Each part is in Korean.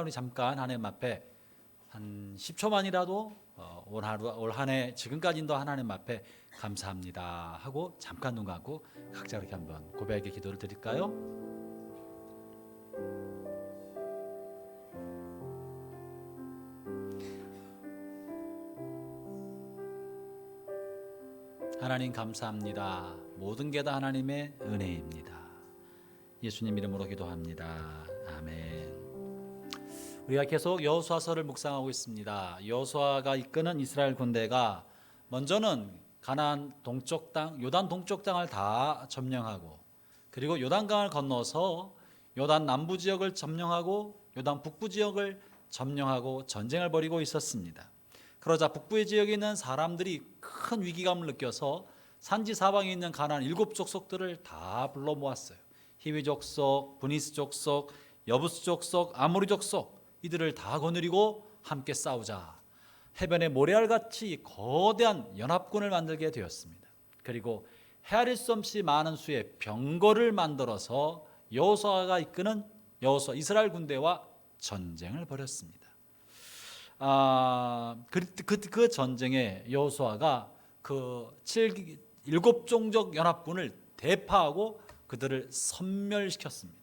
우리 잠깐 하나님 앞에 한 10초만이라도 올 한 해 지금까지도 하나님 앞에 감사합니다 하고 잠깐 눈 감고 각자 이렇게 한번 고백의 기도를 드릴까요? 하나님 감사합니다. 모든 게 다 하나님의 은혜입니다. 예수님 이름으로 기도합니다. 아멘. 우리가 계속 여호수아서를 묵상하고 있습니다. 여호수아가 이끄는 이스라엘 군대가 먼저는 가나안 동쪽 땅, 요단 동쪽 땅을 다 점령하고, 그리고 요단강을 건너서 요단 남부 지역을 점령하고 요단 북부 지역을 점령하고 전쟁을 벌이고 있었습니다. 그러자 북부의 지역에 있는 사람들이 큰 위기감을 느껴서 산지 사방에 있는 가나안 7 족속들을 다 불러 모았어요. 히위 족속, 브니스 족속, 여부스 족속, 아모리 족속, 이들을 다 거느리고 함께 싸우자 해변의 모래알같이 거대한 연합군을 만들게 되었습니다. 그리고 헤아릴 수 없이 많은 수의 병거를 만들어서 여호수아가 이끄는 이스라엘 군대와 전쟁을 벌였습니다. 그 전쟁에 여호수아가 그 7종족 연합군을 대파하고 그들을 섬멸시켰습니다.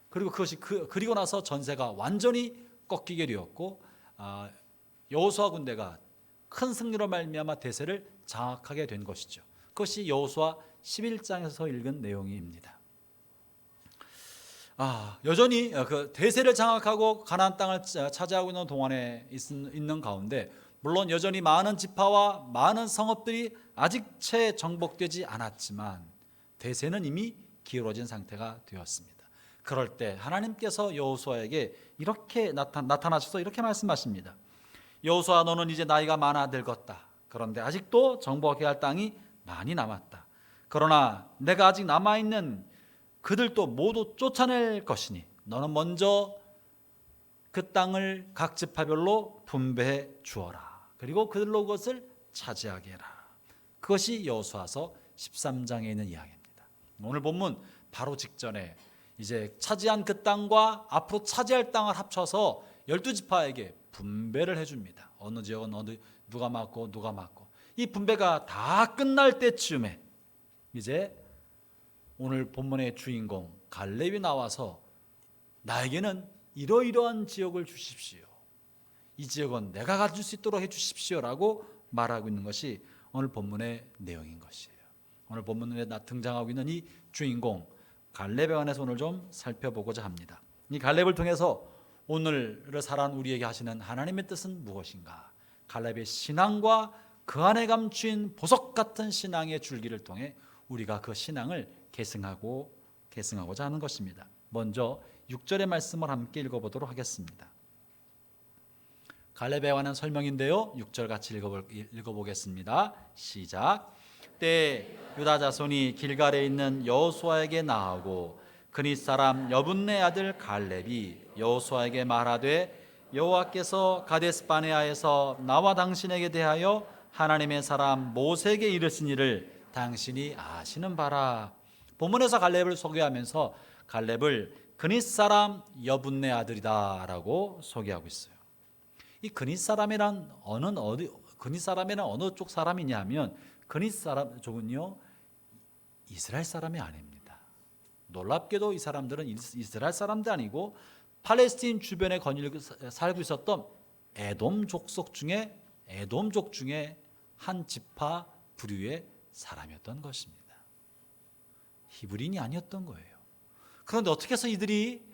그리고 그리고 나서 전세가 완전히 꺾이게 되었고, 여호수아 군대가 큰 승리로 말미암아 대세를 장악하게 된 것이죠. 그것이 여호수아 11장에서 읽은 내용입니다. 여전히 그 대세를 장악하고 가나안 땅을 차지하고 있는 동안에 있는 가운데, 물론 여전히 많은 지파와 많은 성읍들이 아직 채 정복되지 않았지만 대세는 이미 기울어진 상태가 되었습니다. 그럴 때 하나님께서 여호수아에게 이렇게 나타나셔서 이렇게 말씀하십니다. 여호수아, 너는 이제 나이가 많아 늙었다. 그런데 아직도 정복해야 할 땅이 많이 남았다. 그러나 내가 아직 남아있는 그들도 모두 쫓아낼 것이니 너는 먼저 그 땅을 각 지파별로 분배해 주어라. 그리고 그들로 그것을 차지하게 해라. 그것이 여호수아서 13장에 있는 이야기입니다. 오늘 본문 바로 직전에 이제 차지한 그 땅과 앞으로 차지할 땅을 합쳐서 12지파에게 분배를 해줍니다. 어느 지역은 누가 맡고 누가 맡고. 이 분배가 다 끝날 때쯤에 이제 오늘 본문의 주인공 갈렙이 나와서 나에게는 이러이러한 지역을 주십시오. 이 지역은 내가 가질 수 있도록 해주십시오라고 말하고 있는 것이 오늘 본문의 내용인 것이에요. 오늘 본문에 등장하고 있는 이 주인공 갈렙에 관해서 오늘 좀 살펴보고자 합니다. 이 갈렙을 통해서 오늘을 살아온 우리에게 하시는 하나님의 뜻은 무엇인가? 갈렙의 신앙과 그 안에 감추인 보석 같은 신앙의 줄기를 통해 우리가 그 신앙을 계승하고자 하는 것입니다. 먼저 6절의 말씀을 함께 읽어보도록 하겠습니다. 갈렙에 관한 설명인데요, 6절 같이 읽어보겠습니다. 시작. 그때 유다 자손이 길갈에 있는 여호수아에게 나아오고 그니 사람 여분네 아들 갈렙이 여호수아에게 말하되 여호와께서 가데스 바네아에서 나와 당신에게 대하여 하나님의 사람 모세에게 이르신 일을 당신이 아시는 바라. 본문에서 갈렙을 소개하면서 갈렙을 그닛 사람 여분네 아들이다 라고 소개하고 있어요. 이 그닛 사람이란 그닛 사람이란 어느 쪽 사람이냐면 그닛 사람족은요 이스라엘 사람이 아닙니다. 놀랍게도 이 사람들은 이스라엘 사람도 아니고 팔레스틴 주변에 살고 있었던 에돔족 중에 한 지파 부류의 사람이었던 것입니다. 히브리인이 아니었던 거예요. 그런데 어떻게 해서 이들이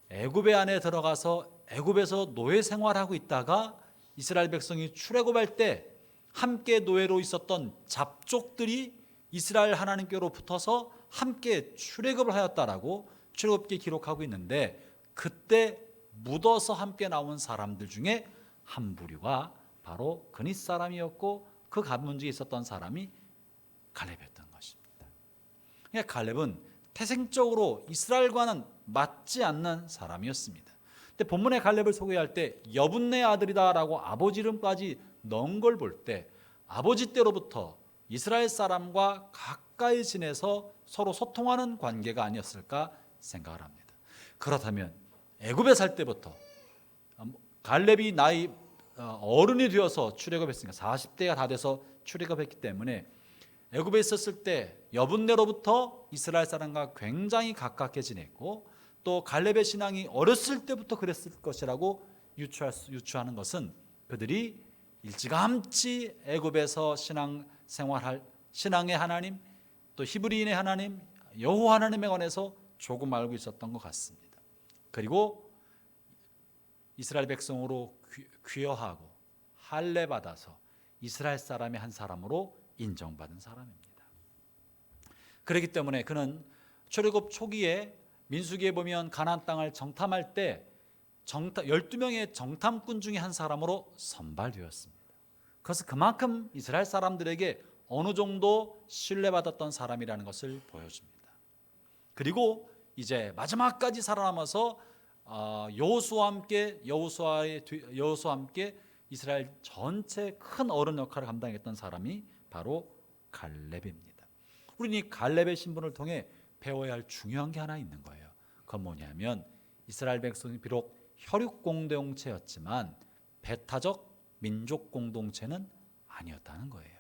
애굽의 안에 들어가서 애굽에서 노예 생활하고 있다가 이스라엘 백성이 출애굽할 때 함께 노예로 있었던 잡족들이 이스라엘 하나님께로 붙어서 함께 출애굽을 하였다라고 출애굽기 기록하고 있는데, 그때 묻어서 함께 나온 사람들 중에 한 부류가 바로 그닛 사람이었고 그 가문지에 있었던 사람이 갈렙이었던 것입니다. 그러니까 갈렙은 태생적으로 이스라엘과는 맞지 않는 사람이었습니다. 근데 본문의 갈렙을 소개할 때 여분네 아들이다라고 아버지 이름까지 넣은 걸 볼 때 아버지 때로부터 이스라엘 사람과 가까이 지내서 서로 소통하는 관계가 아니었을까 생각을 합니다. 그렇다면 애굽에 살 때부터 갈렙이 나이 어른이 되어서 출애굽했으니까 40대가 다 돼서 출애굽했기 때문에 애굽에 있었을 때 여분네로부터 이스라엘 사람과 굉장히 가깝게 지냈고, 또 갈렙의 신앙이 어렸을 때부터 그랬을 것이라고 유추하는 것은 그들이 일찌감치 애굽에서 신앙의 하나님, 또 히브리인의 하나님 여호와 하나님에 관해서 조금 알고 있었던 것 같습니다. 그리고 이스라엘 백성으로 귀화하고 할례 받아서 이스라엘 사람의 한 사람으로 인정받은 사람입니다. 그렇기 때문에 그는 출애굽 초기에 민수기에 보면 가나안 땅을 정탐할 때 12명의 정탐꾼 중에 한 사람으로 선발되었습니다. 그래서 그만큼 이스라엘 사람들에게 어느 정도 신뢰받았던 사람이라는 것을 보여줍니다. 그리고 이제 마지막까지 살아남아서 여호수아와 함께 이스라엘 전체 큰 어른 역할을 감당했던 사람이 바로 갈렙입니다. 우리는 이 갈렙의 신분을 통해 배워야 할 중요한 게 하나 있는 거예요. 그건 뭐냐면 이스라엘 백성이 비록 혈육 공동체였지만 배타적 민족 공동체는 아니었다는 거예요.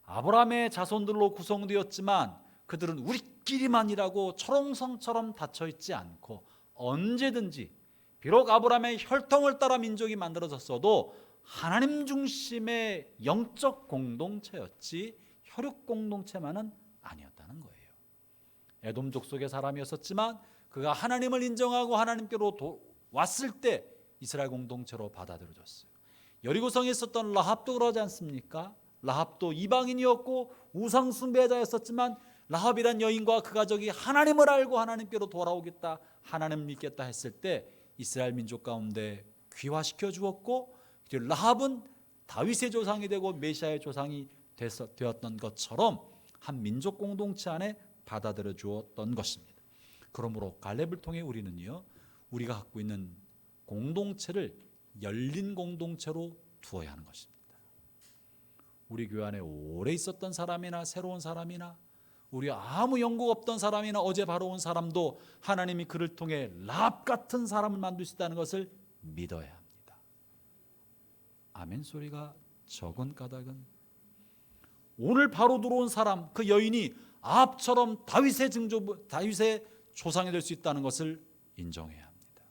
아브라함의 자손들로 구성되었지만 그들은 우리끼리만이라고 철옹성처럼 닫혀있지 않고 언제든지, 비록 아브라함의 혈통을 따라 민족이 만들어졌어도 하나님 중심의 영적 공동체였지 혈육 공동체만은 아니었다는 거예요. 에돔 족속의 사람이었었지만 그가 하나님을 인정하고 하나님께로 왔을 때 이스라엘 공동체로 받아들여졌어요. 여리고성에 있었던 라합도 그러지 않습니까? 라합도 이방인이었고 우상 숭배자였었지만 라합이란 여인과 그 가족이 하나님을 알고 하나님께로 돌아오겠다, 하나님 믿겠다 했을 때 이스라엘 민족 가운데 귀화시켜 주었고, 라합은 다윗의 조상이 되고 메시아의 조상이 되었던 것처럼 한 민족 공동체 안에 받아들여 주었던 것입니다. 그러므로 갈렙을 통해 우리는요, 우리가 갖고 있는 공동체를 열린 공동체로 두어야 하는 것입니다. 우리 교회 안에 오래 있었던 사람이나 새로운 사람이나 우리 아무 연고 없던 사람이나 어제 바로 온 사람도 하나님이 그를 통해 라합 같은 사람을 만들 수 있다는 것을 믿어야 합니다. 아멘 소리가 적은 까닭은 오늘 바로 들어온 사람, 그 여인이 아합처럼 다윗의 조상이 될 수 있다는 것을 인정해야 합니다.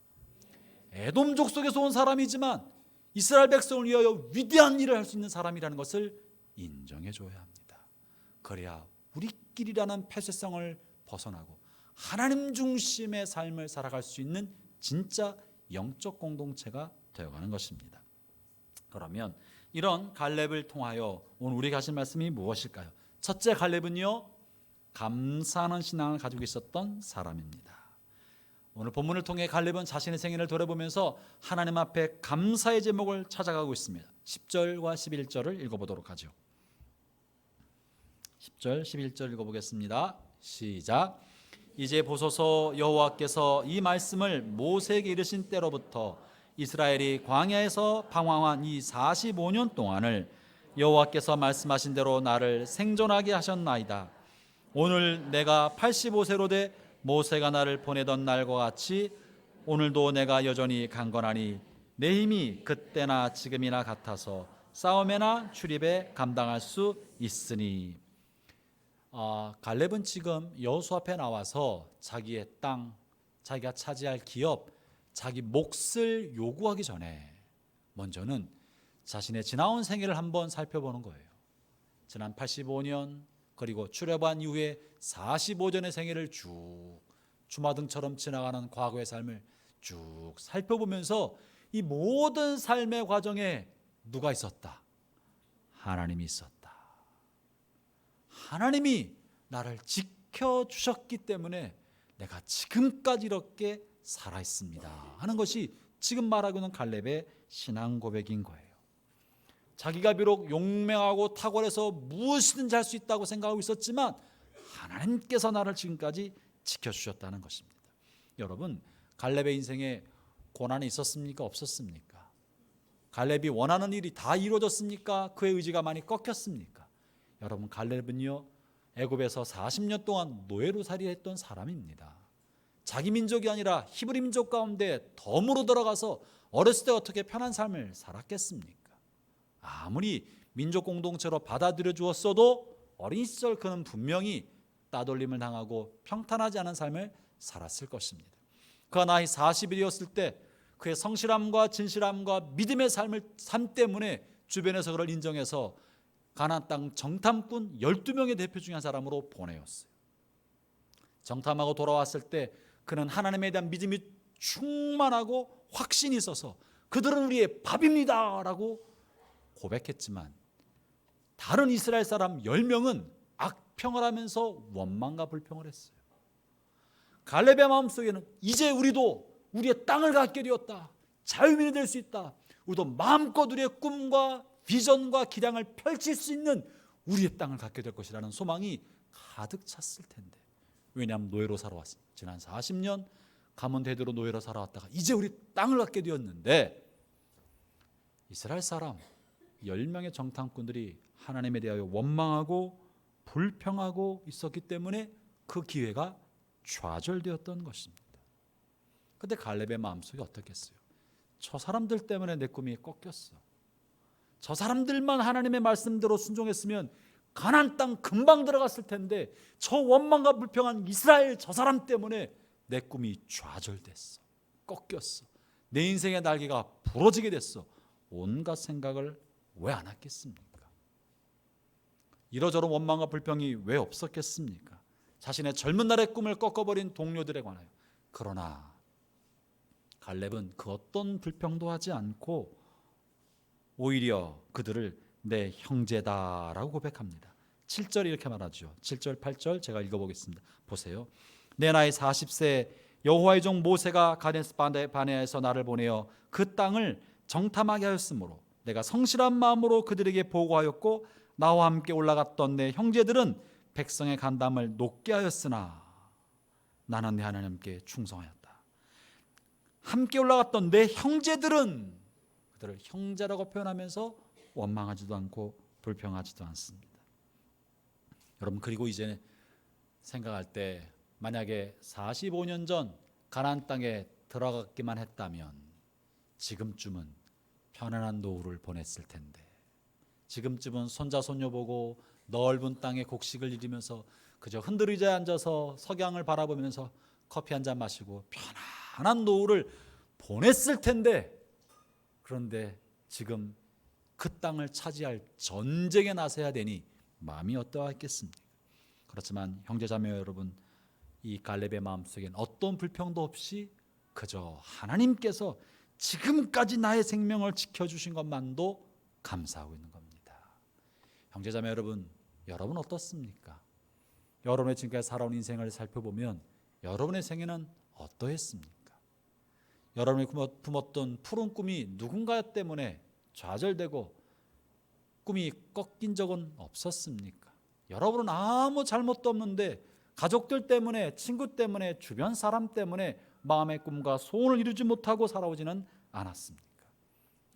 에돔 족속에서 온 사람이지만 이스라엘 백성을 위하여 위대한 일을 할 수 있는 사람이라는 것을 인정해 줘야 합니다. 그래야 우리끼리라는 폐쇄성을 벗어나고 하나님 중심의 삶을 살아갈 수 있는 진짜 영적 공동체가 되어가는 것입니다. 그러면 이런 갈렙을 통하여 오늘 우리가 하실 말씀이 무엇일까요? 첫째, 갈렙은요, 감사하는 신앙을 가지고 있었던 사람입니다. 오늘 본문을 통해 갈렙은 자신의 생애를 돌아보면서 하나님 앞에 감사의 제목을 찾아가고 있습니다. 10절과 11절을 읽어보도록 하죠. 10절 11절 읽어보겠습니다. 시작. 이제 보소서, 여호와께서 이 말씀을 모세에게 이르신 때로부터 이스라엘이 광야에서 방황한 이 45년 동안을 여호와께서 말씀하신 대로 나를 생존하게 하셨나이다. 오늘 내가 85세로 돼 모세가 나를 보내던 날과 같이 오늘도 내가 여전히 강건하니 내 힘이 그때나 지금이나 같아서 싸움에나 출입에 감당할 수 있으니. 갈렙은 지금 여호수아 앞에 나와서 자기의 땅, 자기가 차지할 기업, 자기 몫을 요구하기 전에 먼저는 자신의 지나온 생애를 한번 살펴보는 거예요. 지난 85년 그리고 출애굽한 이후에 45전의 생애를 쭉 주마등처럼 지나가는 과거의 삶을 쭉 살펴보면서 이 모든 삶의 과정에 누가 있었다? 하나님이 있었다. 하나님이 나를 지켜주셨기 때문에 내가 지금까지 이렇게 살아있습니다 하는 것이 지금 말하고 있는 갈렙의 신앙 고백인 거예요. 자기가 비록 용맹하고 탁월해서 무엇이든지 할 수 있다고 생각하고 있었지만 하나님께서 나를 지금까지 지켜주셨다는 것입니다. 여러분, 갈렙의 인생에 고난이 있었습니까? 없었습니까? 갈렙이 원하는 일이 다 이루어졌습니까? 그의 의지가 많이 꺾였습니까? 여러분, 갈렙은요, 애굽에서 40년 동안 노예로 살이했던 사람입니다. 자기 민족이 아니라 히브리 민족 가운데 덤으로 들어가서 어렸을 때 어떻게 편한 삶을 살았겠습니까? 아무리 민족 공동체로 받아들여 주었어도 어린 시절 그는 분명히 따돌림을 당하고 평탄하지 않은 삶을 살았을 것입니다. 그가 나이 40이었을 때 그의 성실함과 진실함과 믿음의 삶 때문에 주변에서 그를 인정해서 가나안 땅 정탐꾼 12명의 대표 중에 한 사람으로 보내었어요. 정탐하고 돌아왔을 때 그는 하나님에 대한 믿음이 충만하고 확신이 있어서 그들은 우리의 밥입니다 라고 고백했지만 다른 이스라엘 사람 10명은 악평을 하면서 원망과 불평을 했어요. 갈렙의 마음속에는 이제 우리도 우리의 땅을 갖게 되었다, 자유민이 될 수 있다, 우리도 마음껏 우리의 꿈과 비전과 기량을 펼칠 수 있는 우리의 땅을 갖게 될 것이라는 소망이 가득 찼을 텐데, 왜냐하면 노예로 살아왔습니다. 지난 40년 가문 대대로 노예로 살아왔다가 이제 우리 땅을 갖게 되었는데, 이스라엘 사람 10명의 정탐꾼들이 하나님에 대하여 원망하고 불평하고 있었기 때문에 그 기회가 좌절되었던 것입니다. 그런데 갈렙의 마음속이 어떻겠어요? 저 사람들 때문에 내 꿈이 꺾였어. 저 사람들만 하나님의 말씀대로 순종했으면 가나안 땅 금방 들어갔을 텐데 저 원망과 불평한 이스라엘 저 사람 때문에 내 꿈이 좌절됐어, 꺾였어, 내 인생의 날개가 부러지게 됐어. 온갖 생각을 왜 안 했겠습니까? 이러저런 원망과 불평이 왜 없었겠습니까? 자신의 젊은 날의 꿈을 꺾어버린 동료들에 관하여. 그러나 갈렙은 그 어떤 불평도 하지 않고 오히려 그들을 내 형제다라고 고백합니다. 7절 이렇게 말하죠. 7절 8절 제가 읽어보겠습니다. 보세요. 내 나이 40세 여호와의 종 모세가 가데스 바네아에서 나를 보내어 그 땅을 정탐하게 하였으므로 내가 성실한 마음으로 그들에게 보고하였고 나와 함께 올라갔던 내 형제들은 백성의 간담을 높게 하였으나 나는 내 하나님께 충성하였다. 함께 올라갔던 내 형제들은 그들을 형제라고 표현하면서 원망하지도 않고 불평하지도 않습니다. 여러분, 그리고 이제 생각할 때 만약에 45년 전 가나안 땅에 들어갔기만 했다면 지금쯤은 편안한 노후를 보냈을 텐데, 지금쯤은 손자 손녀 보고 넓은 땅에 곡식을 이루면서 그저 흔들의자에 앉아서 석양을 바라보면서 커피 한 잔 마시고 편안한 노후를 보냈을 텐데, 그런데 지금 그 땅을 차지할 전쟁에 나서야 되니 마음이 어떠했겠습니까? 그렇지만 형제자매 여러분, 이 갈렙의 마음속엔 어떤 불평도 없이 그저 하나님께서 지금까지 나의 생명을 지켜주신 것만도 감사하고 있는 겁니다. 형제자매 여러분, 여러분 어떻습니까? 여러분의 지금까지 살아온 인생을 살펴보면 여러분의 생애는 어떠했습니까? 여러분이 품었던 푸른 꿈이 누군가 때문에 좌절되고 꿈이 꺾인 적은 없었습니까? 여러분은 아무 잘못도 없는데 가족들 때문에, 친구 때문에, 주변 사람 때문에 마음의 꿈과 소원을 이루지 못하고 살아오지는 않았습니까?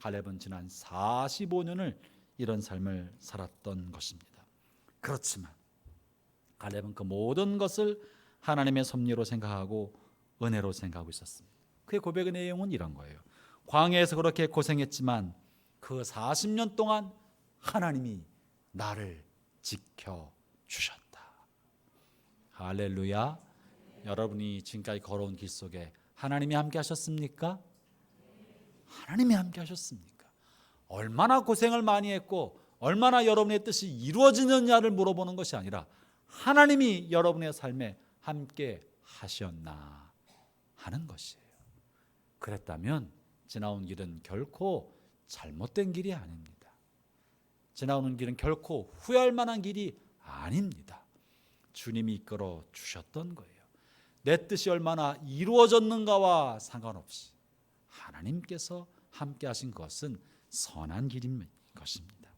갈렙은 지난 45년을 이런 삶을 살았던 것입니다. 그렇지만 갈렙은 그 모든 것을 하나님의 섭리로 생각하고 은혜로 생각하고 있었습니다. 그의 고백의 내용은 이런 거예요. 광야에서 그렇게 고생했지만 그 40년 동안 하나님이 나를 지켜주셨다. 할렐루야. 여러분이 지금까지 걸어온 길 속에 하나님이 함께 하셨습니까? 하나님이 함께 하셨습니까? 얼마나 고생을 많이 했고 얼마나 여러분의 뜻이 이루어지느냐를 물어보는 것이 아니라 하나님이 여러분의 삶에 함께 하셨나 하는 것이에요. 그랬다면 지나온 길은 결코 잘못된 길이 아닙니다. 지나오는 길은 결코 후회할 만한 길이 아닙니다. 주님이 이끌어 주셨던 거예요. 내 뜻이 얼마나 이루어졌는가와 상관없이 하나님께서 함께 하신 것은 선한 길인 것입니다.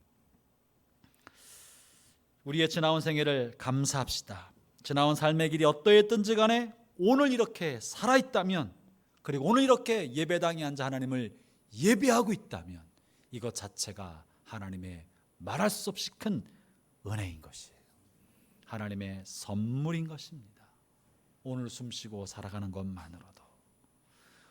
우리의 지나온 생애를 감사합시다. 지나온 삶의 길이 어떠했든지 간에 오늘 이렇게 살아있다면, 그리고 오늘 이렇게 예배당에 앉아 하나님을 예배하고 있다면 이것 자체가 하나님의 말할 수 없이 큰 은혜인 것이에요. 하나님의 선물인 것입니다. 오늘 숨쉬고 살아가는 것만으로도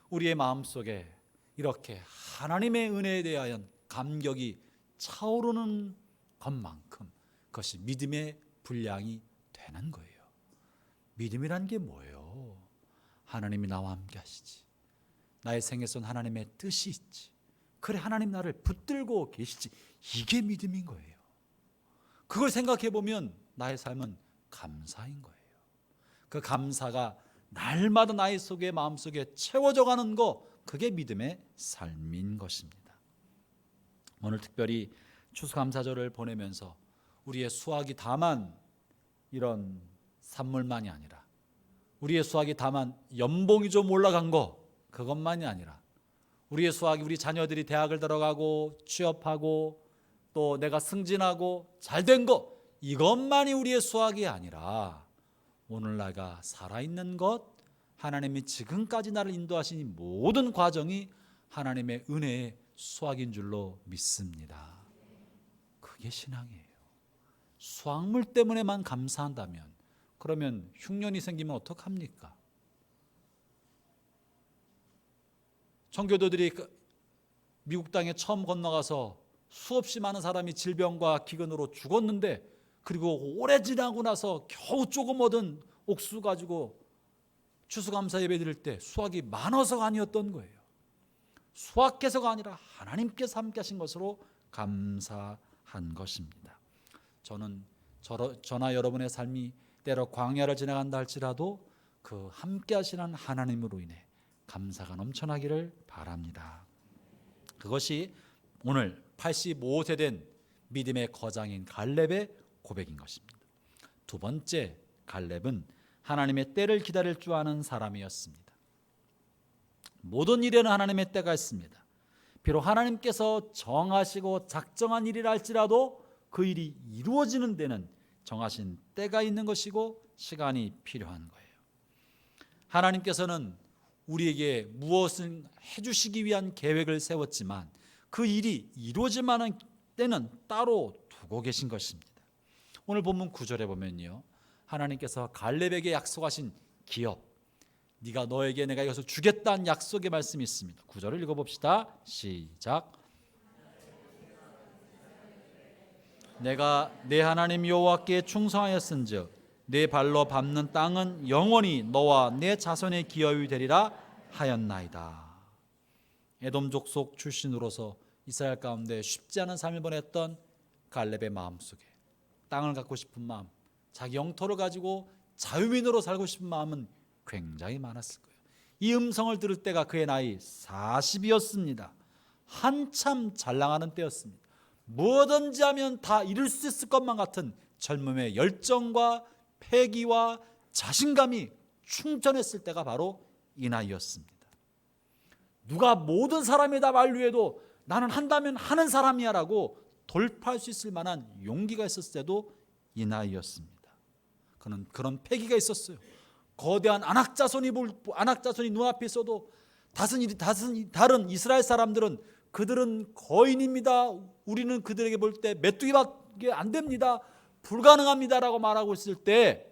우리의 마음속에 이렇게 하나님의 은혜에 대하여 감격이 차오르는 것만큼 그것이 믿음의 분량이 되는 거예요. 믿음이란 게 뭐예요? 하나님이 나와 함께 하시지. 나의 생애선 하나님의 뜻이 있지. 그래, 하나님 나를 붙들고 계시지. 이게 믿음인 거예요. 그걸 생각해 보면 나의 삶은 감사인 거예요. 그 감사가 날마다 나의 속에 마음속에 채워져 가는 거, 그게 믿음의 삶인 것입니다. 오늘 특별히 추수감사절을 보내면서 우리의 수확이 다만 이런 산물만이 아니라, 우리의 수확이 다만 연봉이 좀 올라간 거, 그것만이 아니라 우리의 수확이 우리 자녀들이 대학을 들어가고 취업하고 또 내가 승진하고 잘된 거, 이것만이 우리의 수확이 아니라 오늘 내가 살아있는 것, 하나님이 지금까지 나를 인도하신 이 모든 과정이 하나님의 은혜의 수확인 줄로 믿습니다. 그게 신앙이에요. 수확물 때문에만 감사한다면, 그러면 흉년이 생기면 어떡합니까? 청교도들이 미국 땅에 처음 건너가서 수없이 많은 사람이 질병과 기근으로 죽었는데, 그리고 오래 지나고 나서 겨우 조금 얻은 옥수 가지고 추수감사 예배 드릴 때 수확이 많아서가 아니었던 거예요. 수확해서가 아니라 하나님께서 함께 하신 것으로 감사한 것입니다. 저는 저나 여러분의 삶이 때로 광야를 지나간다 할지라도 그 함께 하시는 하나님으로 인해 감사가 넘쳐나기를 바랍니다. 그것이 오늘 85세 된 믿음의 거장인 갈렙의 고백인 것입니다. 두 번째, 갈렙은 하나님의 때를 기다릴 줄 아는 사람이었습니다. 모든 일에는 하나님의 때가 있습니다. 비록 하나님께서 정하시고 작정한 일이라 할지라도 그 일이 이루어지는 데는 정하신 때가 있는 것이고 시간이 필요한 거예요. 하나님께서는 우리에게 무엇을 해주시기 위한 계획을 세웠지만 그 일이 이루어질 만한 때는 따로 두고 계신 것입니다. 오늘 본문 9절에 보면요, 하나님께서 갈렙에게 약속하신 기업, 네가 너에게 내가 이것을 주겠다는 약속의 말씀이 있습니다. 9절을 읽어봅시다. 시작. 내가 내 하나님 여호와께 충성하였은즉 내 발로 밟는 땅은 영원히 너와 내 자손의 기업이 되리라 하였나이다. 에돔 족속 출신으로서 이스라엘 가운데 쉽지 않은 삶을 보냈던 갈렙의 마음속에 땅을 갖고 싶은 마음, 자기 영토를 가지고 자유민으로 살고 싶은 마음은 굉장히 많았을 거예요. 이 음성을 들을 때가 그의 나이 40이었습니다. 한참 잘 나가는 때였습니다. 뭐든지 하면 다 이룰 수 있을 것만 같은 젊음의 열정과 패기와 자신감이 충천했을 때가 바로 이 나이였습니다. 누가 모든 사람이 다 만류해도 나는 한다면 하는 사람이야 라고 돌파할 수 있을 만한 용기가 있었을 때도 이 나이였습니다. 그는 그런 패기가 있었어요. 거대한 안악자손이 눈앞에 있어도 다른 이스라엘 사람들은 그들은 거인입니다. 우리는 그들에게 볼 때 메뚜기밖에 안 됩니다. 불가능합니다라고 말하고 있을 때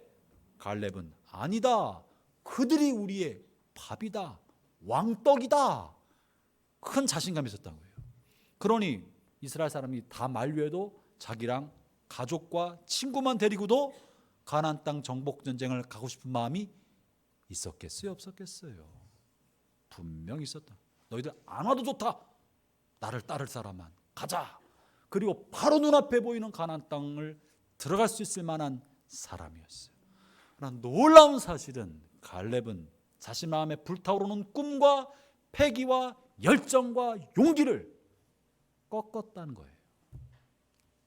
갈렙은 아니다. 그들이 우리의 밥이다. 왕떡이다. 큰 자신감이 있었다는 거예요. 그러니 이스라엘 사람이 다 만류해도 자기랑 가족과 친구만 데리고도 가나안 땅 정복 전쟁을 가고 싶은 마음이 있었겠어요? 없었겠어요? 분명히 있었다. 너희들 안 와도 좋다. 나를 따를 사람만 가자. 그리고 바로 눈앞에 보이는 가나안 땅을 들어갈 수 있을 만한 사람이었어요. 그러나 놀라운 사실은 갈렙은 자신 마음에 불타오르는 꿈과 패기와 열정과 용기를 꺾었다는 거예요.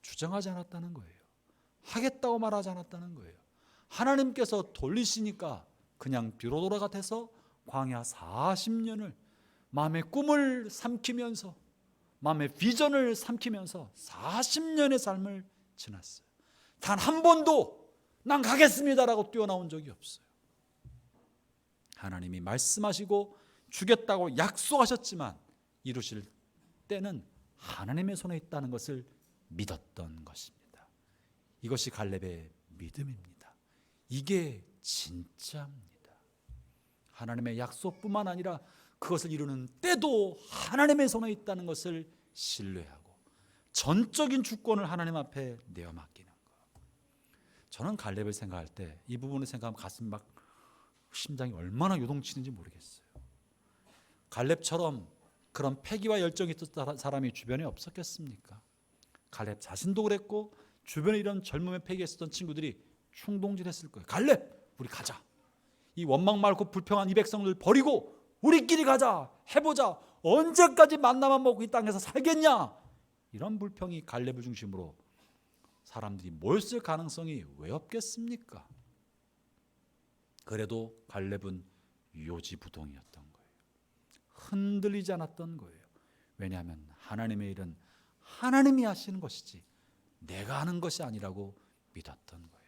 주장하지 않았다는 거예요. 하겠다고 말하지 않았다는 거예요. 하나님께서 돌리시니까 그냥 뒤로 돌아가서 광야 40년을 마음의 꿈을 삼키면서, 마음의 비전을 삼키면서 40년의 삶을 지났어요. 단 한 번도 난 가겠습니다라고 뛰어나온 적이 없어요. 하나님이 말씀하시고 주겠다고 약속하셨지만 이루실 때는 하나님의 손에 있다는 것을 믿었던 것입니다. 이것이 갈렙의 믿음입니다. 이게 진짜입니다. 하나님의 약속뿐만 아니라 그것을 이루는 때도 하나님의 손에 있다는 것을 신뢰하고 전적인 주권을 하나님 앞에 내어 맡기는 것. 저는 갈렙을 생각할 때 이 부분을 생각하면 가슴이 막 심장이 얼마나 요동치는지 모르겠어요. 갈렙처럼 그런 패기와 열정이 있었던 사람이 주변에 없었겠습니까? 갈렙 자신도 그랬고 주변에 이런 젊음의 패기에 있었던 친구들이 충동질했을 거예요. 갈렙, 우리 가자. 이 원망 많고 불평한 이 백성들 버리고 우리끼리 가자. 해보자. 언제까지 만나만 먹고 이 땅에서 살겠냐. 이런 불평이 갈렙을 중심으로 사람들이 모였을 가능성이 왜 없겠습니까? 그래도 갈렙은 요지부동이었던 거예요. 흔들리지 않았던 거예요. 왜냐하면 하나님의 일은 하나님이 하시는 것이지 내가 하는 것이 아니라고 믿었던 거예요.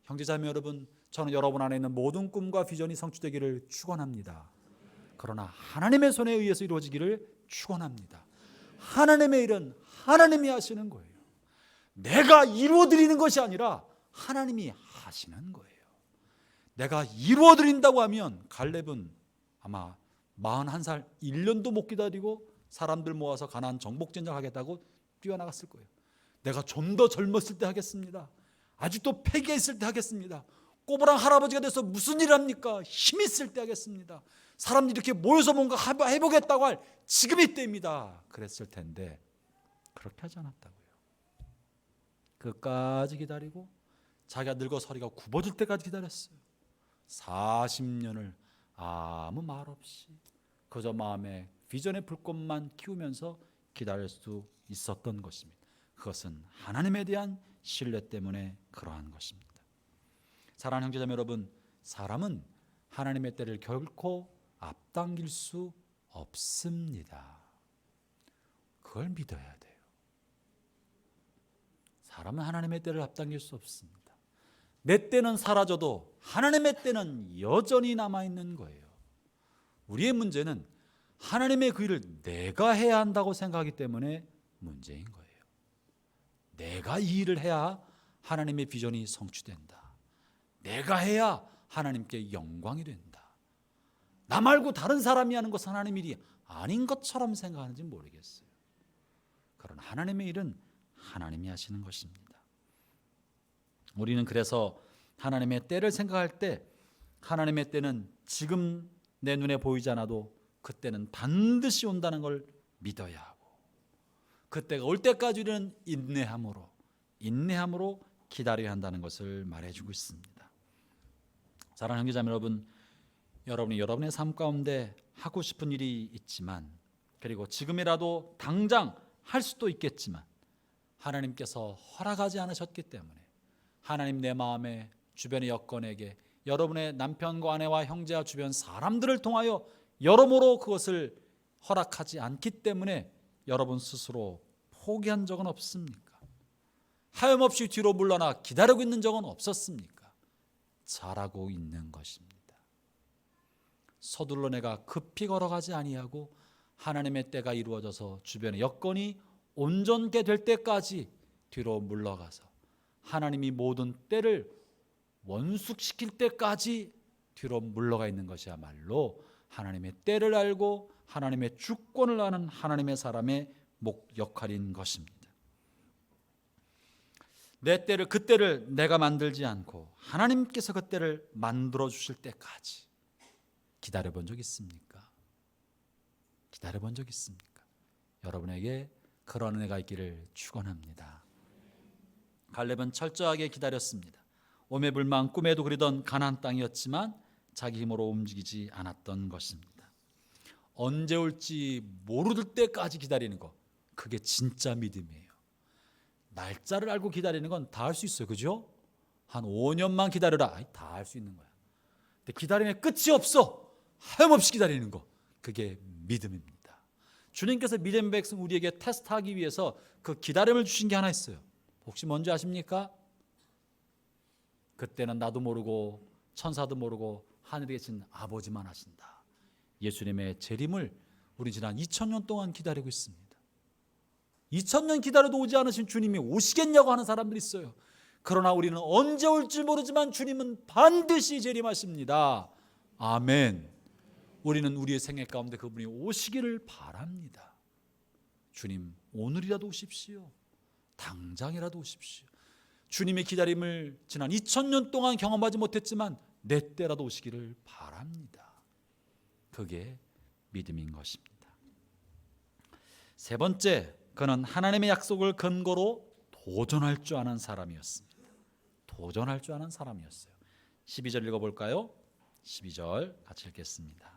형제자매 여러분, 저는 여러분 안에 있는 모든 꿈과 비전이 성취되기를 축원합니다. 그러나 하나님의 손에 의해서 이루어지기를 축원합니다. 하나님의 일은 하나님이 하시는 거예요. 내가 이루어드리는 것이 아니라 하나님이 하시는 거예요. 내가 이루어드린다고 하면 갈렙은 아마 41살 1년도 못 기다리고 사람들 모아서 가나안 정복전쟁 하겠다고 뛰어나갔을 거예요. 내가 좀 더 젊었을 때 하겠습니다. 아직도 패기에 있을 때 하겠습니다. 꼬부랑 할아버지가 돼서 무슨 일 합니까? 힘 있을 때 하겠습니다. 사람들이 이렇게 모여서 뭔가 해보겠다고 할 지금이 때입니다. 그랬을 텐데 그렇게 하지 않았다고요. 끝까지 기다리고 자기가 늙어 서리가 굽어질 때까지 기다렸어요. 40년을 아무 말 없이 그저 마음에 비전의 불꽃만 키우면서 기다릴 수 있었던 것입니다. 그것은 하나님에 대한 신뢰 때문에 그러한 것입니다. 사랑하는 형제자매 여러분, 사람은 하나님의 때를 결코 앞당길 수 없습니다. 그걸 믿어야 돼요. 사람은 하나님의 때를 앞당길 수 없습니다. 내 때는 사라져도 하나님의 때는 여전히 남아있는 거예요. 우리의 문제는 하나님의 그 일을 내가 해야 한다고 생각하기 때문에 문제인 거예요. 내가 이 일을 해야 하나님의 비전이 성취된다. 내가 해야 하나님께 영광이 된다. 나 말고 다른 사람이 하는 것은 하나님 일이 아닌 것처럼 생각하는지 모르겠어요. 그러나 하나님의 일은 하나님이 하시는 것입니다. 우리는 그래서 하나님의 때를 생각할 때 하나님의 때는 지금 내 눈에 보이지 않아도 그때는 반드시 온다는 걸 믿어야 하고 그때가 올 때까지 우리는 인내함으로 기다려야 한다는 것을 말해주고 있습니다. 사랑하는 형제자매 여러분, 여러분이 여러분의 삶 가운데 하고 싶은 일이 있지만 그리고 지금이라도 당장 할 수도 있겠지만 하나님께서 허락하지 않으셨기 때문에 하나님 내 마음에 주변의 여건에게 여러분의 남편과 아내와 형제와 주변 사람들을 통하여 여러모로 그것을 허락하지 않기 때문에 여러분 스스로 포기한 적은 없습니까? 하염없이 뒤로 물러나 기다리고 있는 적은 없었습니까? 잘하고 있는 것입니다. 서둘러 내가 급히 걸어가지 아니하고 하나님의 때가 이루어져서 주변의 여건이 온전케 될 때까지 뒤로 물러가서 하나님이 모든 때를 원숙시킬 때까지 뒤로 물러가 있는 것이야말로 하나님의 때를 알고 하나님의 주권을 아는 하나님의 사람의 역할인 것입니다. 내 때를 그때를 내가 만들지 않고 하나님께서 그때를 만들어 주실 때까지 기다려 본 적 있습니까? 기다려 본 적 있습니까? 여러분에게 그런 은혜가 있기를 축원합니다. 갈렙은 철저하게 기다렸습니다. 오매불망 꿈에도 그리던 가나안 땅이었지만 자기 힘으로 움직이지 않았던 것입니다. 언제 올지 모를 때까지 기다리는 것, 그게 진짜 믿음이에요. 날짜를 알고 기다리는 건 다 할 수 있어요. 그죠? 한 5년만 기다려라. 다 할 수 있는 거야. 근데 기다림에 끝이 없어. 하염없이 기다리는 거, 그게 믿음입니다. 주님께서 믿음의 백성 우리에게 테스트하기 위해서 그 기다림을 주신 게 하나 있어요. 혹시 뭔지 아십니까? 그때는 나도 모르고 천사도 모르고 하늘에 계신 아버지만 하신다. 예수님의 재림을 우리 지난 2000년 동안 기다리고 있습니다. 2000년 기다려도 오지 않으신 주님이 오시겠냐고 하는 사람들이 있어요. 그러나 우리는 언제 올지 모르지만 주님은 반드시 재림하십니다. 아멘. 우리는 우리의 생애 가운데 그분이 오시기를 바랍니다. 주님, 오늘이라도 오십시오. 당장이라도 오십시오. 주님의 기다림을 지난 2000년 동안 경험하지 못했지만 내 때라도 오시기를 바랍니다. 그게 믿음인 것입니다. 세 번째, 그는 하나님의 약속을 근거로 도전할 줄 아는 사람이었습니다. 도전할 줄 아는 사람이었어요. 12절 읽어볼까요? 12절 같이 읽겠습니다.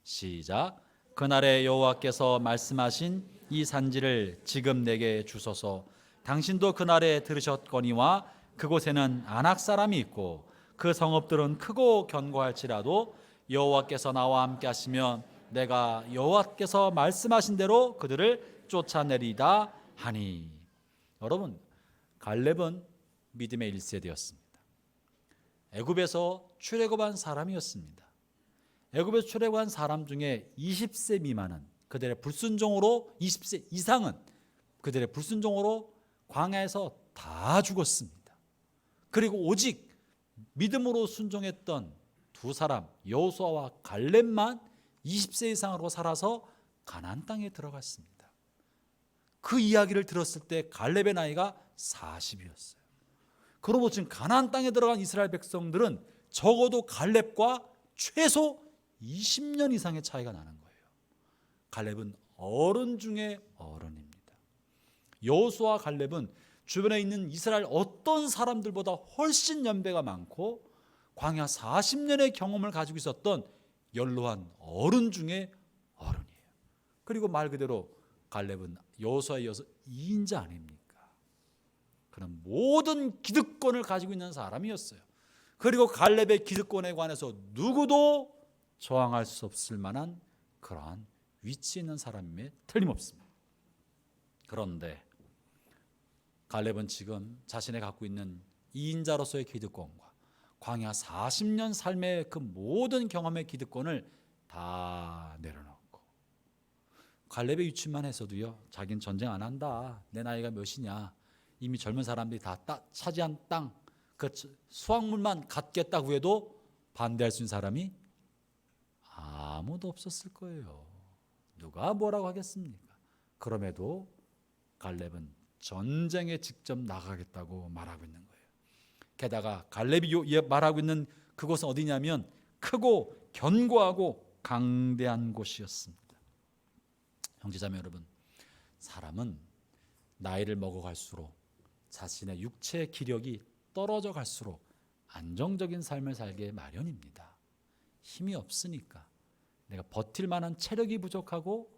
시작. 그날에 여호와께서 말씀하신 이 산지를 지금 내게 주소서. 당신도 그날에 들으셨거니와 그곳에는 아낙 사람이 있고 그 성읍들은 크고 견고할지라도 여호와께서 나와 함께 하시면 내가 여호와께서 말씀하신 대로 그들을 쫓아내리다 하니. 여러분, 갈렙은 믿음의 1세대였습니다. 애굽에서 출애굽한 사람이었습니다. 애굽에서 출애굽한 사람 중에 20세 미만은 그들의 불순종으로, 20세 이상은 그들의 불순종으로 광야에서 다 죽었습니다. 그리고 오직 믿음으로 순종했던 두 사람, 여호수아와 갈렙만 20세 이상으로 살아서 가나안 땅에 들어갔습니다. 그 이야기를 들었을 때 갈렙의 나이가 40이었어요. 그러고 지금 가나안 땅에 들어간 이스라엘 백성들은 적어도 갈렙과 최소 20년 이상의 차이가 나는 거예요. 갈렙은 어른 중에 어른입니다. 여호수아와 갈렙은 주변에 있는 이스라엘 어떤 사람들보다 훨씬 연배가 많고 광야 40년의 경험을 가지고 있었던 연로한 어른 중에 어른이에요. 그리고 말 그대로 갈렙은 여호수아에 이어서 2인자 아닙니까? 그는 모든 기득권을 가지고 있는 사람이었어요. 그리고 갈렙의 기득권에 관해서 누구도 저항할 수 없을 만한 그러한 위치에 있는 사람임에 틀림없습니다. 그런데 갈렙은 지금 자신이 갖고 있는 2인자로서의 기득권과 광야 40년 삶의 그 모든 경험의 기득권을 다 내려놓고 갈렙의 위치만 해서도요, 자기는 전쟁 안 한다, 내 나이가 몇이냐, 이미 젊은 사람들이 다 차지한 땅, 그 수확물만 갖겠다고 해도 반대할 수 있는 사람이 아무도 없었을 거예요. 누가 뭐라고 하겠습니까? 그럼에도 갈렙은 전쟁에 직접 나가겠다고 말하고 있는 거예요. 게다가 갈렙이 말하고 있는 그곳은 어디냐면 크고 견고하고 강대한 곳이었습니다. 형제자매 여러분, 사람은 나이를 먹어갈수록 자신의 육체의 기력이 떨어져 갈수록 안정적인 삶을 살게 마련입니다. 힘이 없으니까, 내가 버틸 만한 체력이 부족하고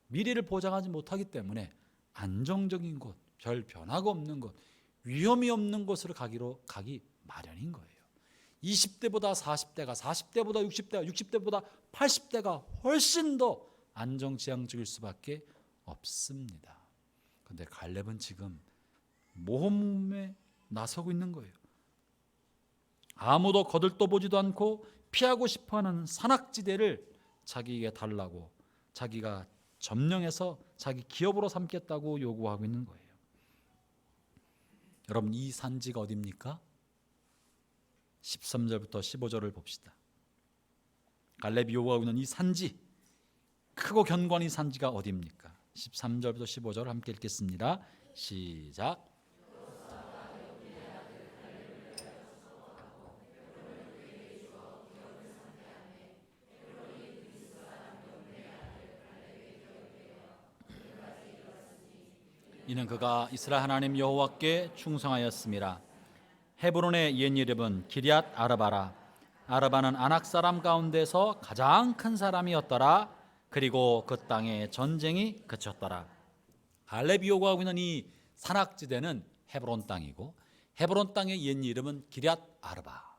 미래를 보장하지 못하기 때문에 안정적인 곳, 별 변화가 없는 곳, 위험이 없는 곳으로 가기 마련인 거예요. 20대보다 40대가, 40대보다 60대가, 60대보다 80대가 훨씬 더 안정지향적일 수밖에 없습니다. 그런데 갈렙은 지금 모험에 나서고 있는 거예요. 아무도 거들떠보지도 않고 피하고 싶어하는 산악지대를 자기에게 달라고, 자기가 점령해서 자기 기업으로 삼겠다고 요구하고 있는 거예요. 여러분, 이 산지가 어디입니까? 13절부터 15절을 봅시다. 갈렙이 요구하고 있는 이 산지, 크고 견고한 이 산지가 어디입니까? 13절부터 15절 함께 읽겠습니다. 시작. 이는 그가 이스라엘 하나님 여호와께 충성하였음이라. 헤브론의 옛 이름은 기럇 아르바라. 아르바는 아낙 사람 가운데서 가장 큰 사람이었더라. 그리고 그 땅에 전쟁이 그쳤더라. 갈렙이 요구하고 있는 이 산악지대는 헤브론 땅이고, 헤브론 땅의 옛 이름은 기럇 아르바.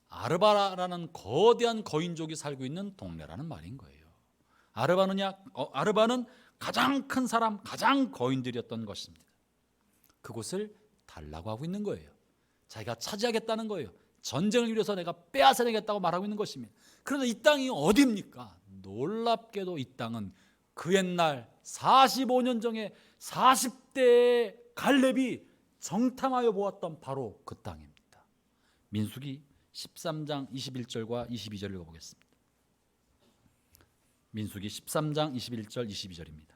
아르바라는 거대한 거인족이 살고 있는 동네라는 말인 거예요. 아르바는 가장 큰 사람, 가장 거인들이었던 것입니다. 그곳을 달라고 하고 있는 거예요. 자기가 차지하겠다는 거예요. 전쟁을 위해서 내가 빼앗아내겠다고 말하고 있는 것입니다. 그런데 이 땅이 어디입니까? 놀랍게도 이 땅은 그 옛날 45년 전에 40대의 갈렙이 정탐하여 보았던 바로 그 땅입니다. 민수기 13장 21절과 22절 읽어보겠습니다. 민수기 13장 21절 22절입니다.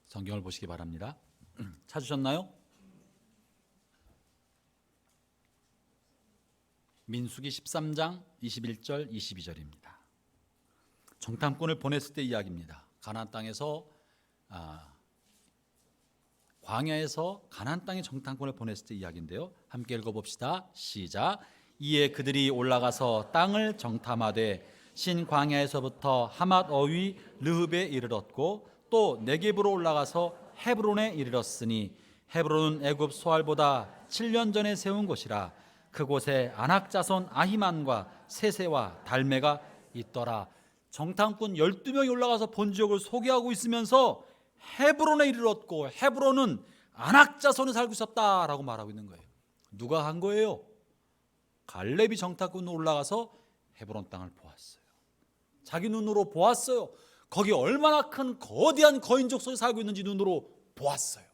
성경을 보시기 바랍니다. 찾으셨나요? 민수기 13장 21절 22절입니다. 정탐꾼을 보냈을 때 이야기입니다. 가나안 땅에서 광야에서 가나안 땅에 정탐꾼을 보냈을 때 이야기인데요. 함께 읽어봅시다. 시작. 이에 그들이 올라가서 땅을 정탐하되 신 광야에서부터 하맛 어위 르흡에 이르렀고 또 네겝으로 올라가서 헤브론에 이르렀으니 헤브론은 애굽 소알보다 7년 전에 세운 곳이라. 그곳에 아낙 자손 아히만과 세세와 달메가 있더라. 정탐꾼 12명이 올라가서 본 지역을 소개하고 있으면서 헤브론에 이르렀고 헤브론은 아낙 자손이 살고 있었다라고 말하고 있는 거예요. 누가 한 거예요? 갈렙이 정탐꾼으로 올라가서 헤브론 땅을 보았어요. 자기 눈으로 보았어요. 거기 얼마나 큰 거대한 거인 족속이 살고 있는지 눈으로 보았어요.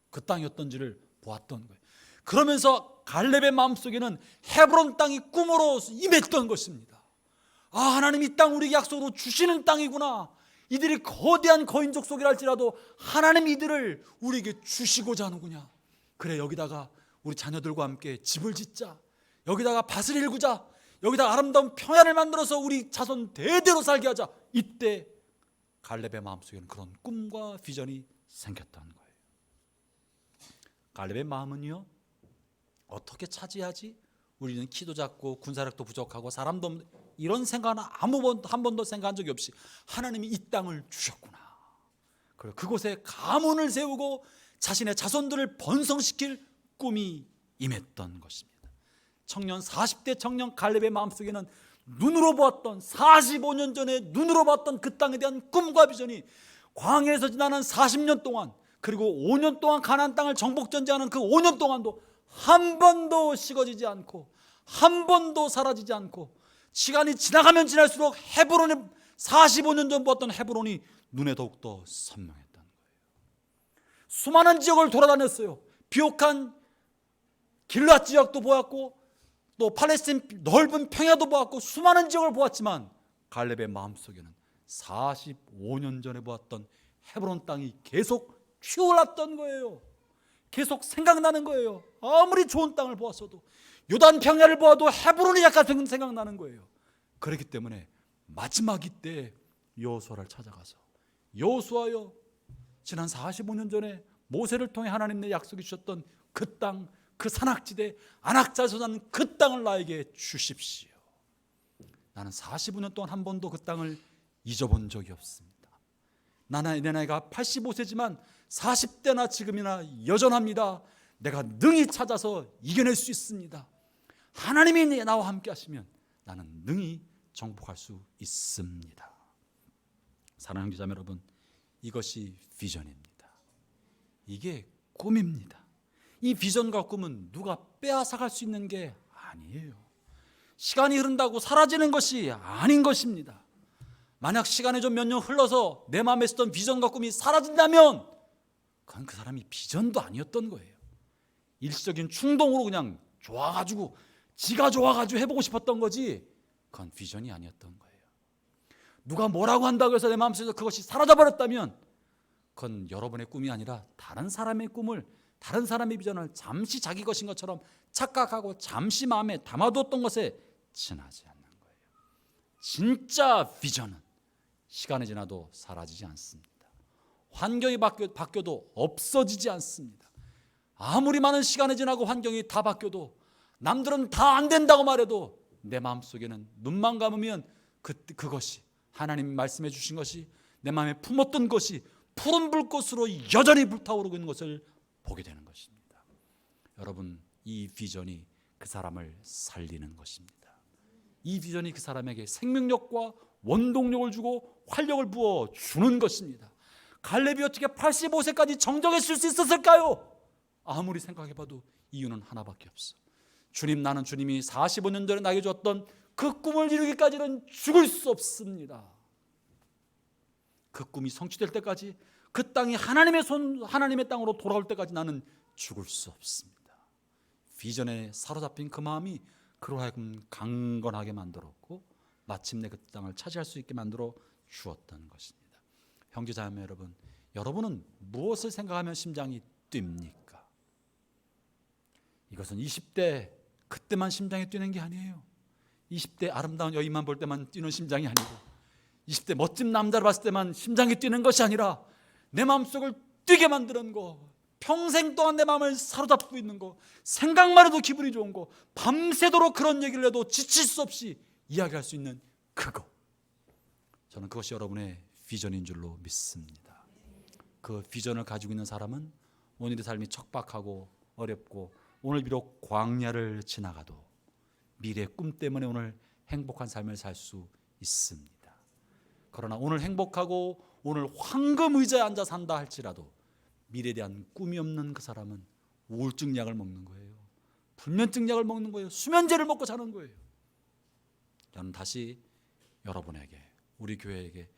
그 땅이 어떤지를 보았던 거예요. 그러면서 갈렙의 마음속에는 헤브론 땅이 꿈으로 임했던 것입니다. 하나님 이 땅 우리에게 약속으로 주시는 땅이구나. 이들이 거대한 거인 족속이랄지라도 하나님 이들을 우리에게 주시고자 하는구나. 그래, 여기다가 우리 자녀들과 함께 집을 짓자. 여기다가 밭을 일구자. 여기다 아름다운 평야를 만들어서 우리 자손 대대로 살게 하자. 이때 갈렙의 마음속에는 그런 꿈과 비전이 생겼던 거예요. 갈렙의 마음은요, 어떻게 차지하지? 우리는 키도 작고 군사력도 부족하고 사람도 없는, 이런 생각은 한 번도 생각한 적이 없이 하나님이 이 땅을 주셨구나. 그리고 그곳에 가문을 세우고 자신의 자손들을 번성시킬 꿈이 임했던 것입니다. 청년 40대 청년 갈렙의 마음속에는 눈으로 보았던 45년 전에 눈으로 봤던 그 땅에 대한 꿈과 비전이 광야에서 지나는 40년 동안, 그리고 5년 동안 가나안 땅을 정복전쟁하는 그 5년 동안도 한 번도 식어지지 않고 한 번도 사라지지 않고, 시간이 지나가면 지날수록 헤브론에 45년 전 보았던 헤브론이 눈에 더욱더 선명했던 거예요. 수많은 지역을 돌아다녔어요. 비옥한 길앗 지역도 보았고 또 팔레스틴 넓은 평야도 보았고 수많은 지역을 보았지만 갈렙의 마음속에는 45년 전에 보았던 헤브론 땅이 계속 튀어올랐던 거예요. 계속 생각나는 거예요. 아무리 좋은 땅을 보았어도, 요단 평야를 보아도 헤브론이 약간 생각나는 거예요. 그렇기 때문에 마지막이 때 여호수아를 찾아가서, 여호수아여, 지난 45년 전에 모세를 통해 하나님 내 약속해 주셨던 그 땅, 그 산악지대 아낙자에서 난 그 땅을 나에게 주십시오. 나는 45년 동안 한 번도 그 땅을 잊어본 적이 없습니다. 내 나이가 85세지만 40대나 지금이나 여전합니다. 내가 능히 찾아서 이겨낼 수 있습니다. 하나님이 나와 함께 하시면 나는 능히 정복할 수 있습니다. 사랑하는 기자 여러분, 이것이 비전입니다. 이게 꿈입니다. 이 비전과 꿈은 누가 빼앗아갈 수 있는 게 아니에요. 시간이 흐른다고 사라지는 것이 아닌 것입니다. 만약 시간이 좀 몇 년 흘러서 내 마음에 있었던 비전과 꿈이 사라진다면 그건 그 사람이 비전도 아니었던 거예요. 일시적인 충동으로 그냥 좋아가지고 지가 좋아가지고 해보고 싶었던 거지, 그건 비전이 아니었던 거예요. 누가 뭐라고 한다고 해서 내 마음속에서 그것이 사라져버렸다면 그건 여러분의 꿈이 아니라 다른 사람의 꿈을, 다른 사람의 비전을 잠시 자기 것인 것처럼 착각하고 잠시 마음에 담아두었던 것에 지나지 않는 거예요. 진짜 비전은 시간이 지나도 사라지지 않습니다. 환경이 바뀌어도 없어지지 않습니다. 아무리 많은 시간이 지나고 환경이 다 바뀌어도, 남들은 다 안 된다고 말해도 내 마음속에는 눈만 감으면 그것이, 하나님이 말씀해 주신 것이, 내 마음에 품었던 것이 푸른 불꽃으로 여전히 불타오르고 있는 것을 보게 되는 것입니다. 여러분, 이 비전이 그 사람을 살리는 것입니다. 이 비전이 그 사람에게 생명력과 원동력을 주고 활력을 부어 주는 것입니다. 갈렙이 어떻게 85세까지 정정했을 수 있었을까요? 아무리 생각해봐도 이유는 하나밖에 없어. 주님, 나는 주님이 45년 전에 나에게 줬던 그 꿈을 이루기까지는 죽을 수 없습니다. 그 꿈이 성취될 때까지, 그 땅이 하나님의 땅으로 돌아올 때까지 나는 죽을 수 없습니다. 비전에 사로잡힌 그 마음이 그로 하여금 강건하게 만들었고 마침내 그 땅을 차지할 수 있게 만들어 주었던 것입니다. 형제자매 여러분, 여러분은 무엇을 생각하면 심장이 뜁니까? 이것은 20대 그때만 심장이 뛰는 게 아니에요. 20대 아름다운 여인만 볼 때만 뛰는 심장이 아니고 20대 멋진 남자를 봤을 때만 심장이 뛰는 것이 아니라 내 마음속을 뛰게 만드는 거, 평생 동안 내 마음을 사로잡고 있는 거, 생각만 해도 기분이 좋은 거, 밤새도록 그런 얘기를 해도 지칠 수 없이 이야기할 수 있는 그거, 저는 그것이 여러분의 비전인 줄로 믿습니다. 그 비전을 가지고 있는 사람은 오늘의 삶이 척박하고 어렵고 오늘 비록 광야를 지나가도 미래의 꿈 때문에 오늘 행복한 삶을 살 수 있습니다. 그러나 오늘 행복하고 오늘 황금 의자에 앉아 산다 할지라도 미래에 대한 꿈이 없는 그 사람은 우울증 약을 먹는 거예요. 불면증 약을 먹는 거예요. 수면제를 먹고 자는 거예요. 저는 다시 여러분에게, 우리 교회에게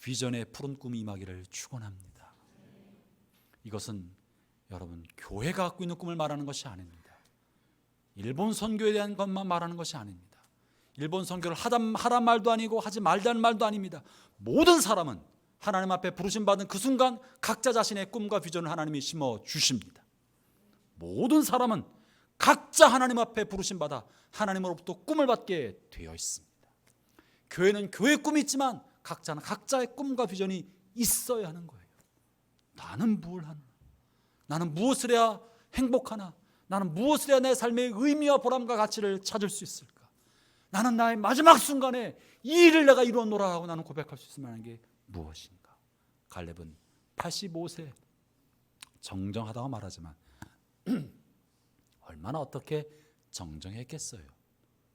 비전의 푸른 꿈이 임하기를 축원합니다. 이것은 여러분 교회가 갖고 있는 꿈을 말하는 것이 아닙니다. 일본 선교에 대한 것만 말하는 것이 아닙니다. 일본 선교를 하란 말도 아니고 하지 말자는 말도 아닙니다. 모든 사람은 하나님 앞에 부르심받은 그 순간 각자 자신의 꿈과 비전을 하나님이 심어 주십니다. 모든 사람은 각자 하나님 앞에 부르심받아 하나님으로부터 꿈을 받게 되어 있습니다. 교회는 교회의 꿈이 있지만 각자는 각자의 꿈과 비전이 있어야 하는 거예요. 나는 뭘 하나? 나는 무엇을 해야 행복하나? 나는 무엇을 해야 내 삶의 의미와 보람과 가치를 찾을 수 있을까? 나는 나의 마지막 순간에 이 일을 내가 이루었노라 하고 나는 고백할 수 있을 만한 게 무엇인가? 갈렙은 85세, 정정하다고 말하지만 얼마나 어떻게 정정했겠어요?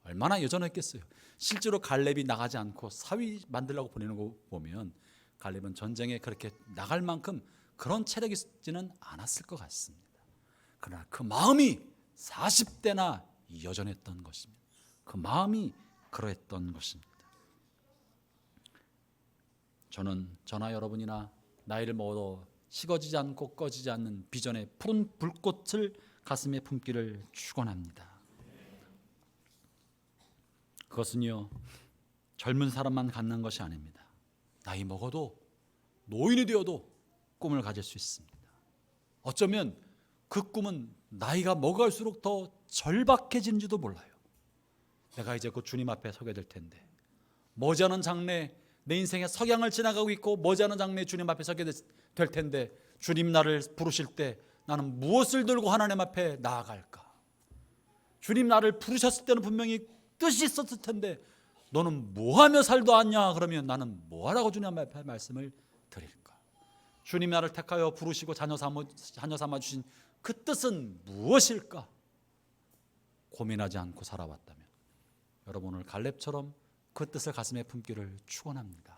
얼마나 여전했겠어요? 실제로 갈렙이 나가지 않고 사위 만들려고 보내는 거 보면 갈렙은 전쟁에 그렇게 나갈 만큼 그런 체력이 있지는 않았을 것 같습니다. 그러나 그 마음이 40대나 여전했던 것입니다. 그 마음이 그러했던 것입니다. 저는 저나 여러분이나 나이를 먹어도 식어지지 않고 꺼지지 않는 비전의 푸른 불꽃을 가슴에 품기를 축원합니다. 그것은요, 젊은 사람만 갖는 것이 아닙니다. 나이 먹어도 노인이 되어도 꿈을 가질 수 있습니다. 어쩌면 그 꿈은 나이가 먹을수록 더 절박해지는지도 몰라요. 내가 이제 곧 주님 앞에 서게 될 텐데, 머지않은 장래 내 인생의 석양을 지나가고 있고 머지않은 장래 주님 앞에 서게 될 텐데, 주님 나를 부르실 때 나는 무엇을 들고 하나님 앞에 나아갈까? 주님 나를 부르셨을 때는 분명히 뜻이 있었을 텐데 너는 뭐하며 살도 않냐? 그러면 나는 뭐하라고 주님 앞에 말씀을 드릴까? 주님 나를 택하여 부르시고 자녀 삼아 주신 그 뜻은 무엇일까? 고민하지 않고 살아왔다면 여러분 오늘 갈렙처럼 그 뜻을 가슴에 품기를 축원합니다.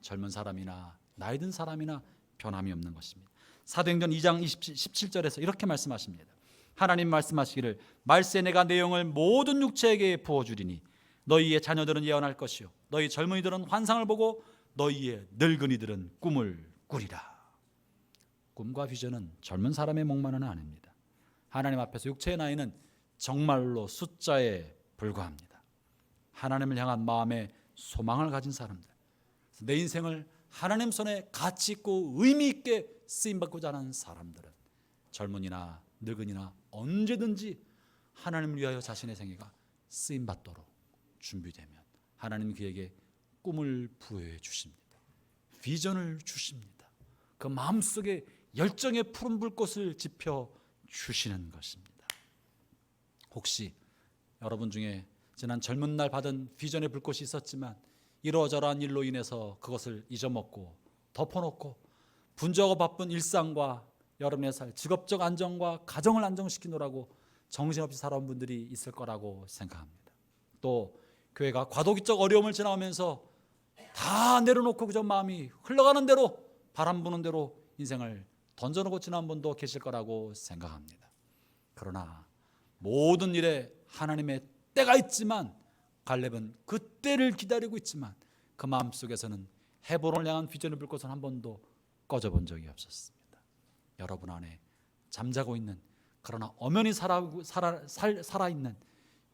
젊은 사람이나 나이 든 사람이나 변함이 없는 것입니다. 사도행전 2장 17절에서 이렇게 말씀하십니다. 하나님 말씀하시기를 말세 내가 내 영을 모든 육체에게 부어주리니 너희의 자녀들은 예언할 것이요 너희 젊은이들은 환상을 보고 너희의 늙은이들은 꿈을 꾸리라. 꿈과 비전은 젊은 사람의 목만은 아닙니다. 하나님 앞에서 육체의 나이는 정말로 숫자에 불과합니다. 하나님을 향한 마음의 소망을 가진 사람들, 내 인생을 하나님 손에 가치 있고 의미 있게 쓰임받고자 하는 사람들은 젊은이나 늙은이나 언제든지 하나님을 위하여 자신의 생애가 쓰임받도록 준비되면 하나님 그에게 꿈을 부여해 주십니다. 비전을 주십니다. 그 마음속에 열정의 푸른 불꽃을 지펴 주시는 것입니다. 혹시 여러분 중에 지난 젊은 날 받은 비전의 불꽃이 있었지만 이러저러한 일로 인해서 그것을 잊어먹고 덮어놓고 분주하고 바쁜 일상과 여러분의 살, 직업적 안정과 가정을 안정시키느라고 정신없이 살아온 분들이 있을 거라고 생각합니다. 또 교회가 과도기적 어려움을 지나오면서 다 내려놓고 그저 마음이 흘러가는 대로 바람 부는 대로 인생을 던져놓고 지난 분도 계실 거라고 생각합니다. 그러나 모든 일에 하나님의 때가 있지만 갈렙은 그 때를 기다리고 있지만 그 마음속에서는 헤브론을 향한 비전의 불꽃은 한 번도 꺼져본 적이 없었습니다. 여러분 안에 잠자고 있는, 그러나 엄연히 살아있는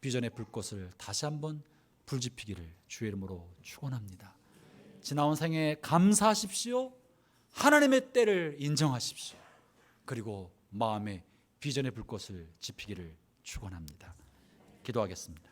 비전의 불꽃을 다시 한번 불지피기를 주의 이름으로 축원합니다. 지나온 생에 감사하십시오. 하나님의 때를 인정하십시오. 그리고 마음에 비전의 불꽃을 지피기를 축원합니다. 기도하겠습니다.